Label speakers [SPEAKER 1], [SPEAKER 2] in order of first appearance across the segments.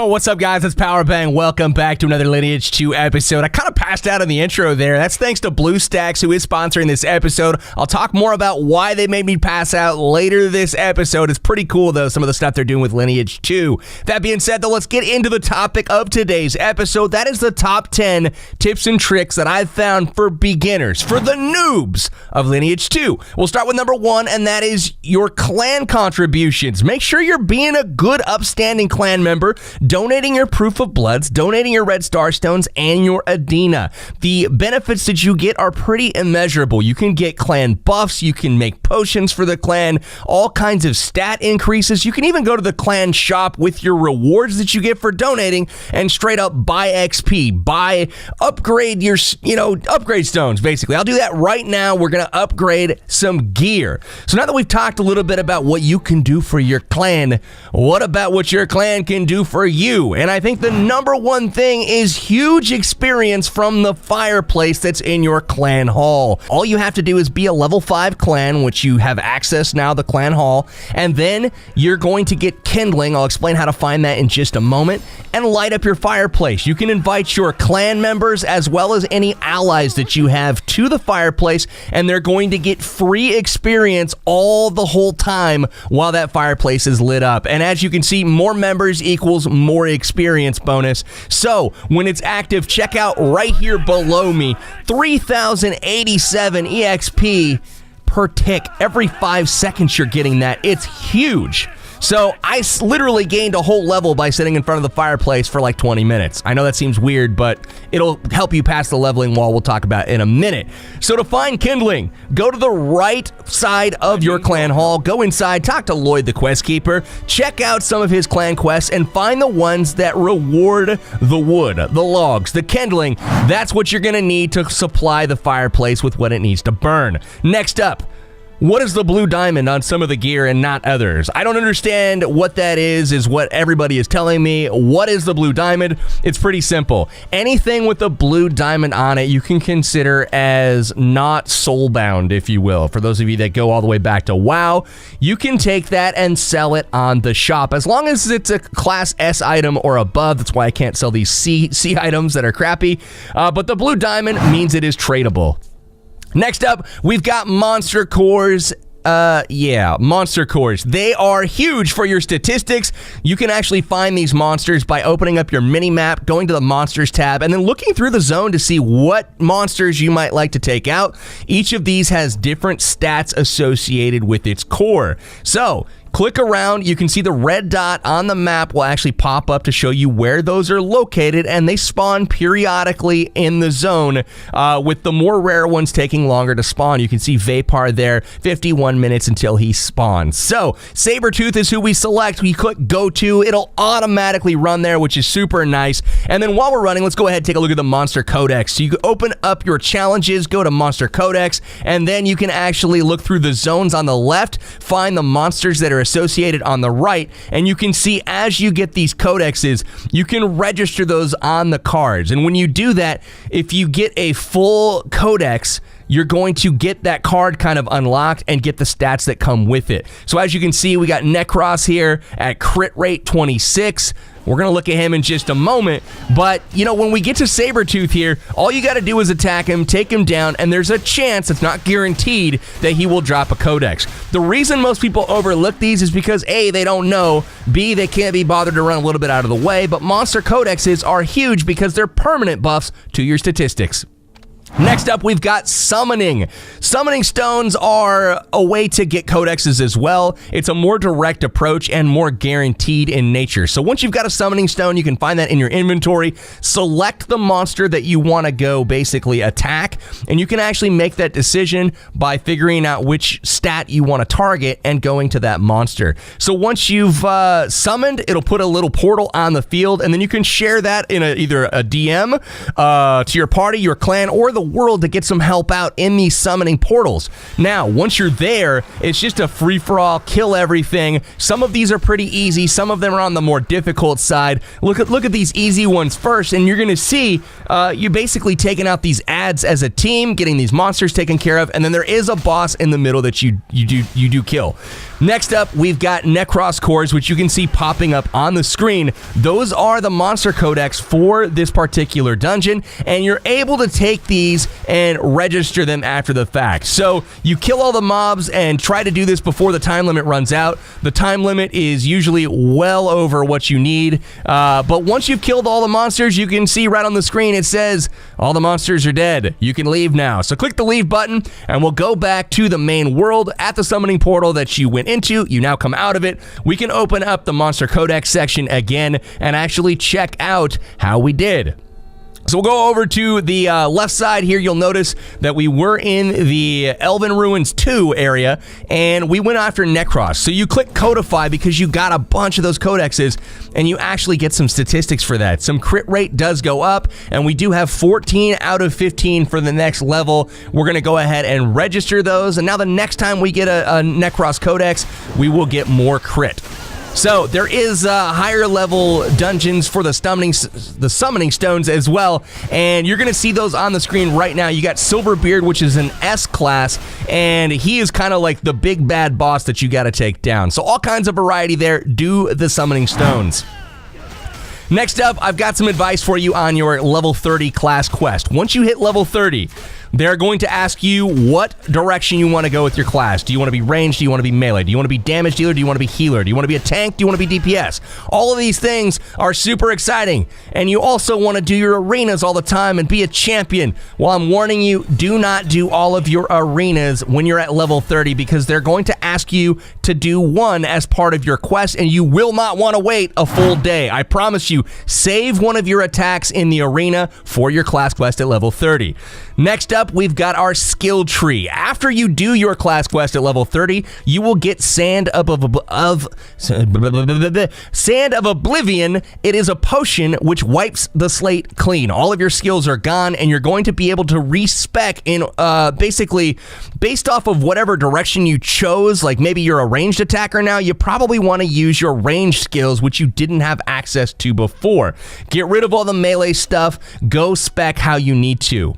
[SPEAKER 1] Yo, what's up, guys? It's Powerbang. Welcome back to another Lineage 2 episode. I kind of passed out in the intro there. That's thanks to BlueStacks, who is sponsoring this episode. I'll talk more about why they made me pass out later this episode. It's pretty cool, though, some of the stuff they're doing with Lineage 2. That being said, though, let's get into the topic of today's episode. That is the top 10 tips and tricks that I've found for beginners, for the noobs of Lineage 2. We'll start with number 1, and that is your clan contributions. Make sure you're being a good, upstanding clan member, donating your proof of bloods, donating your red star stones, and your Adena. The benefits that you get are pretty immeasurable. You can get clan buffs, you can make potions for the clan, all kinds of stat increases. You can even go to the clan shop with your rewards that you get for donating and straight up buy XP, upgrade your, upgrade stones, basically. I'll do that right now. We're going to upgrade some gear. So now that we've talked a little bit about what you can do for your clan, what about what your clan can do for you? And I think the number one thing is huge experience from the fireplace that's in your clan hall. All you have to do is be a level 5 clan, which you have access now, the clan hall, and then you're going to get kindling. I'll explain how to find that in just a moment, and light up your fireplace. You can invite your clan members as well as any allies that you have to the fireplace, and they're going to get free experience all the whole time while that fireplace is lit up. And as you can see, more members equals more experience bonus. So when it's active, check out right here below me, 3,087 EXP per tick. Every 5 seconds you're getting that. It's huge. So I literally gained a whole level by sitting in front of the fireplace for like 20 minutes. I know that seems weird, but it'll help you pass the leveling wall we'll talk about in a minute. So to find kindling, go to the right side of your clan hall, go inside, talk to Lloyd the quest keeper, check out some of his clan quests, and find the ones that reward the wood, the logs, the kindling. That's what you're gonna need to supply the fireplace with what it needs to burn. Next up, what is the blue diamond on some of the gear and not others? I don't understand what that is what everybody is telling me. What is the blue diamond? It's pretty simple. Anything with a blue diamond on it, you can consider as not soulbound, if you will. For those of you that go all the way back to WoW, you can take that and sell it on the shop. As long as it's a class S item or above, that's why I can't sell these C items that are crappy. But the blue diamond means it is tradable. Next up, we've got monster cores. Monster cores. They are huge for your statistics. You can actually find these monsters by opening up your mini-map, going to the monsters tab, and then looking through the zone to see what monsters you might like to take out. Each of these has different stats associated with its core. So click around, you can see the red dot on the map will actually pop up to show you where those are located, and they spawn periodically in the zone, with the more rare ones taking longer to spawn. You can see Vapar there, 51 minutes until he spawns. So, Sabertooth is who we select. We click go to, it'll automatically run there, which is super nice. And then while we're running, let's go ahead and take a look at the Monster Codex. So you can open up your challenges, go to Monster Codex, and then you can actually look through the zones on the left, find the monsters that are associated on the right, and you can see as you get these codexes, you can register those on the cards. And when you do that, if you get a full codex, you're going to get that card kind of unlocked and get the stats that come with it. So as you can see, we got Necros here at crit rate 26. We're going to look at him in just a moment, but, when we get to Sabertooth here, all you got to do is attack him, take him down, and there's a chance, it's not guaranteed, that he will drop a codex. The reason most people overlook these is because A, they don't know, B, they can't be bothered to run a little bit out of the way, but monster codexes are huge because they're permanent buffs to your statistics. Next up, we've got summoning. Summoning stones are a way to get codexes as well. It's a more direct approach and more guaranteed in nature. So once you've got a summoning stone, you can find that in your inventory. Select the monster that you want to go basically attack, and you can actually make that decision by figuring out which stat you want to target and going to that monster. So once you've summoned, it'll put a little portal on the field, and then you can share that in either a DM to your party, your clan, or the world to get some help out in these summoning portals. Now, once you're there, it's just a free-for-all, kill everything. Some of these are pretty easy. Some of them are on the more difficult side. Look at these easy ones first, and you're going to see you're basically taking out these ads as a team, getting these monsters taken care of, and then there is a boss in the middle that you do kill. Next up, we've got Necros cores, which you can see popping up on the screen. Those are the monster codex for this particular dungeon, and you're able to take these and register them after the fact. So you kill all the mobs and try to do this before the time limit runs out. The time limit is usually well over what you need, but once you've killed all the monsters, you can see right on the screen it says all the monsters are dead. You can leave now. So click the leave button, and we'll go back to the main world at the summoning portal that you went into. You now come out of it. We can open up the monster codex section again and actually check out how we did. So we'll go over to the left side here. You'll notice that we were in the Elven Ruins 2 area, and we went after Necros. So you click Codify because you got a bunch of those codexes, and you actually get some statistics for that. Some crit rate does go up, and we do have 14 out of 15 for the next level. We're going to go ahead and register those, and now the next time we get a Necros codex, we will get more crit. So there is higher level dungeons for the summoning stones as well, and you're going to see those on the screen right now. You got Silverbeard, which is an S class, and he is kind of like the big bad boss that you got to take down. So all kinds of variety there. Do the summoning stones. Next up, I've got some advice for you on your level 30 class quest. Once you hit level 30, they're going to ask you what direction you want to go with your class. Do you want to be ranged? Do you want to be melee? Do you want to be damage dealer? Do you want to be healer? Do you want to be a tank? Do you want to be DPS? All of these things are super exciting. And you also want to do your arenas all the time and be a champion. Well, I'm warning you, do not do all of your arenas when you're at level 30 because they're going to ask you to do one as part of your quest, and you will not want to wait a full day. I promise you, save one of your attacks in the arena for your class quest at level 30. Next up, we've got our skill tree. After you do your class quest at level 30, you will get Sand of Oblivion. It is a potion which wipes the slate clean. All of your skills are gone, and you're going to be able to respec in basically based off of whatever direction you chose. Like maybe you're a ranged attacker now, you probably want to use your ranged skills, which you didn't have access to before. Get rid of all the melee stuff. Go spec how you need to.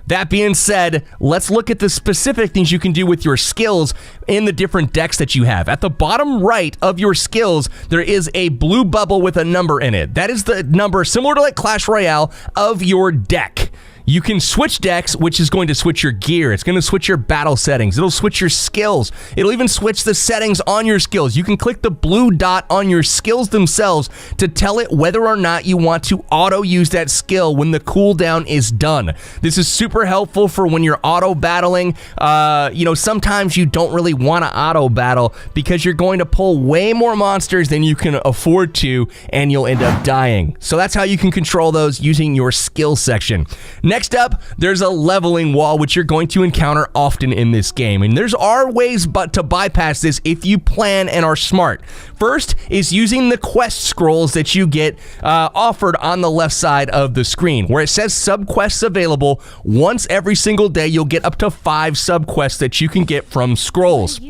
[SPEAKER 1] That being said, let's look at the specific things you can do with your skills in the different decks that you have. At the bottom right of your skills, there is a blue bubble with a number in it. That is the number, similar to like Clash Royale, of your deck. You can switch decks, which is going to switch your gear. It's going to switch your battle settings. It'll switch your skills. It'll even switch the settings on your skills. You can click the blue dot on your skills themselves to tell it whether or not you want to auto use that skill when the cooldown is done. This is super helpful for when you're auto battling. Sometimes you don't really want to auto battle because you're going to pull way more monsters than you can afford to, and you'll end up dying. So that's how you can control those using your skill section. Next up, there's a leveling wall, which you're going to encounter often in this game. And there's ways to bypass this if you plan and are smart. First is using the quest scrolls that you get offered on the left side of the screen, where it says subquests available. Once every single day, you'll get up to 5 subquests that you can get from scrolls.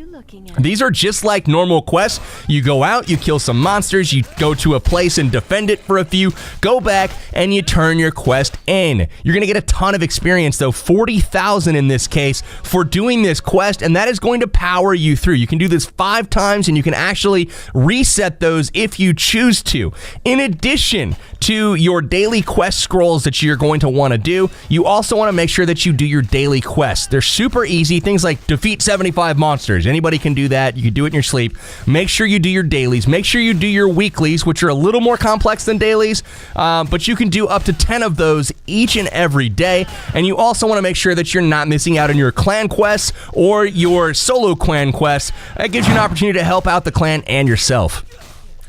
[SPEAKER 1] These are just like normal quests. You go out, you kill some monsters, you go to a place and defend it for a few, go back, and you turn your quest in. You're going to get a ton of experience, though, 40,000 in this case, for doing this quest, and that is going to power you through. You can do this 5 times, and you can actually reset those if you choose to. In addition to your daily quest scrolls that you're going to want to do, you also want to make sure that you do your daily quests. They're super easy. Things like defeat 75 monsters. Anybody can do that. You can do it in your sleep. Make sure you do your dailies. Make sure you do your weeklies, which are a little more complex than dailies, but you can do up to 10 of those each and every day. And you also want to make sure that you're not missing out on your clan quests or your solo clan quests. That gives you an opportunity to help out the clan and yourself.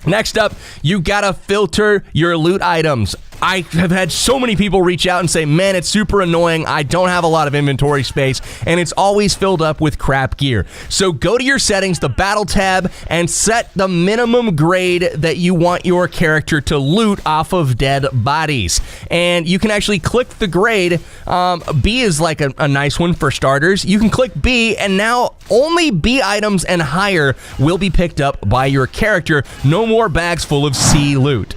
[SPEAKER 1] Next up, you gotta filter your loot items. I have had so many people reach out and say, man, it's super annoying. I don't have a lot of inventory space, and it's always filled up with crap gear. So go to your settings, the battle tab, and set the minimum grade that you want your character to loot off of dead bodies. And you can actually click the grade. B is like a nice one for starters. You can click B, and now only B items and higher will be picked up by your character. No more bags full of C loot.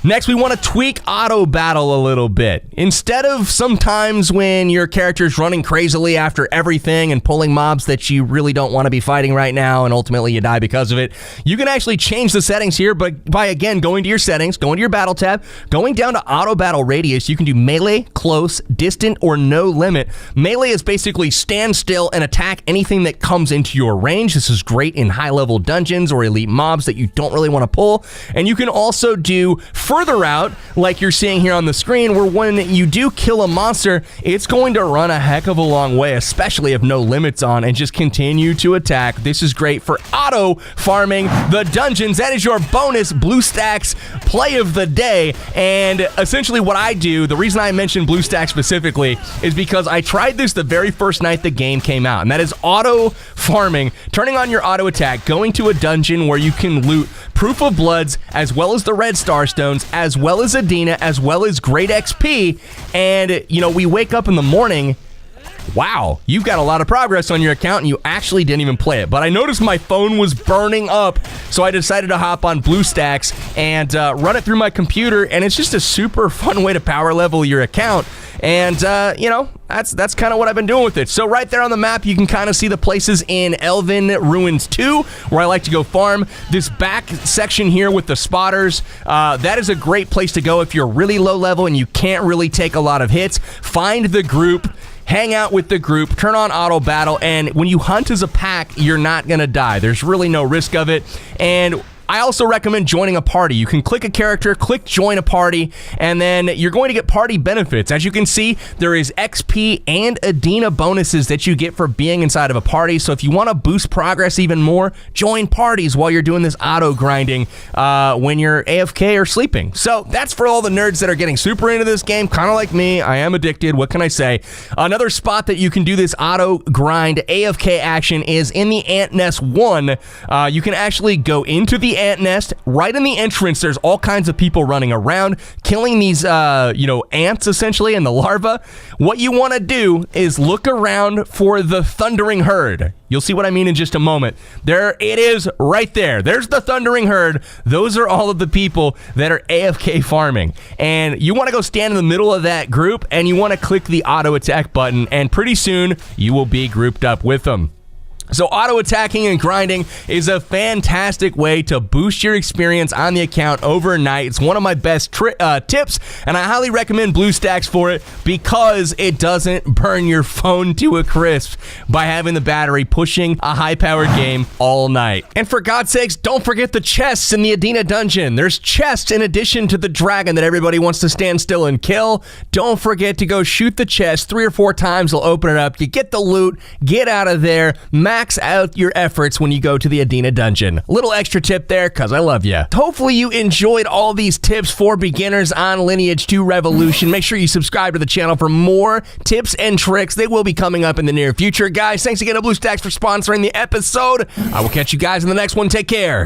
[SPEAKER 1] Next, we want to tweak auto battle a little bit. Instead of sometimes when your character's running crazily after everything and pulling mobs that you really don't want to be fighting right now and ultimately you die because of it, you can actually change the settings here by again going to your settings, going to your battle tab, going down to auto battle radius. You can do melee, close, distant, or no limit. Melee is basically stand still and attack anything that comes into your range. This is great in high level dungeons or elite mobs that you don't really want to pull. And you can also do further out, like you're seeing here on the screen, where when you do kill a monster, it's going to run a heck of a long way, especially if no limits on, and just continue to attack. This is great for auto farming the dungeons. That is your bonus BlueStacks play of the day. And essentially what I do, the reason I mentioned BlueStacks specifically, is because I tried this the very first night the game came out, and that is auto farming, turning on your auto attack, going to a dungeon where you can loot Proof of Bloods, as well as the Red Star Stones, as well as Adina, as well as great XP, and, you know, we wake up in the morning, wow, you've got a lot of progress on your account, and you actually didn't even play it. But I noticed my phone was burning up, so I decided to hop on BlueStacks and run it through my computer, and it's just a super fun way to power level your account. And, you know, that's kind of what I've been doing with it. So right there on the map, you can kind of see the places in Elven Ruins 2 where I like to go farm. This back section here with the spotters, that is a great place to go if you're really low level and you can't really take a lot of hits. Find the group, hang out with the group, turn on auto battle, and when you hunt as a pack, you're not going to die. There's really no risk of it. And I also recommend joining a party. You can click a character, click join a party, and then you're going to get party benefits. As you can see, there is XP and Adina bonuses that you get for being inside of a party. So if you want to boost progress even more, join parties while you're doing this auto grinding when you're AFK or sleeping. So that's for all the nerds that are getting super into this game, kind of like me. I am addicted. What can I say? Another spot that you can do this auto grind AFK action is in the Ant Nest 1. You can actually go into the ant nest. Right in the entrance, there's all kinds of people running around, killing these, ants, essentially, and the larvae. What you want to do is look around for the Thundering Herd. You'll see what I mean in just a moment. There it is right there. There's the Thundering Herd. Those are all of the people that are AFK farming. And you want to go stand in the middle of that group, and you want to click the auto attack button, and pretty soon you will be grouped up with them. So auto-attacking and grinding is a fantastic way to boost your experience on the account overnight. It's one of my best tips, and I highly recommend BlueStacks for it because it doesn't burn your phone to a crisp by having the battery pushing a high-powered game all night. And for God's sakes, don't forget the chests in the Adina dungeon. There's chests in addition to the dragon that everybody wants to stand still and kill. Don't forget to go shoot the chest 3 or 4 times. They'll open it up. You get the loot, get out of there, max out your efforts when you go to the Adina dungeon. Little extra tip there, because I love you. Hopefully you enjoyed all these tips for beginners on Lineage 2 Revolution. Make sure you subscribe to the channel for more tips and tricks. They will be coming up in the near future. Guys, thanks again to BlueStacks for sponsoring the episode. I will catch you guys in the next one. Take care.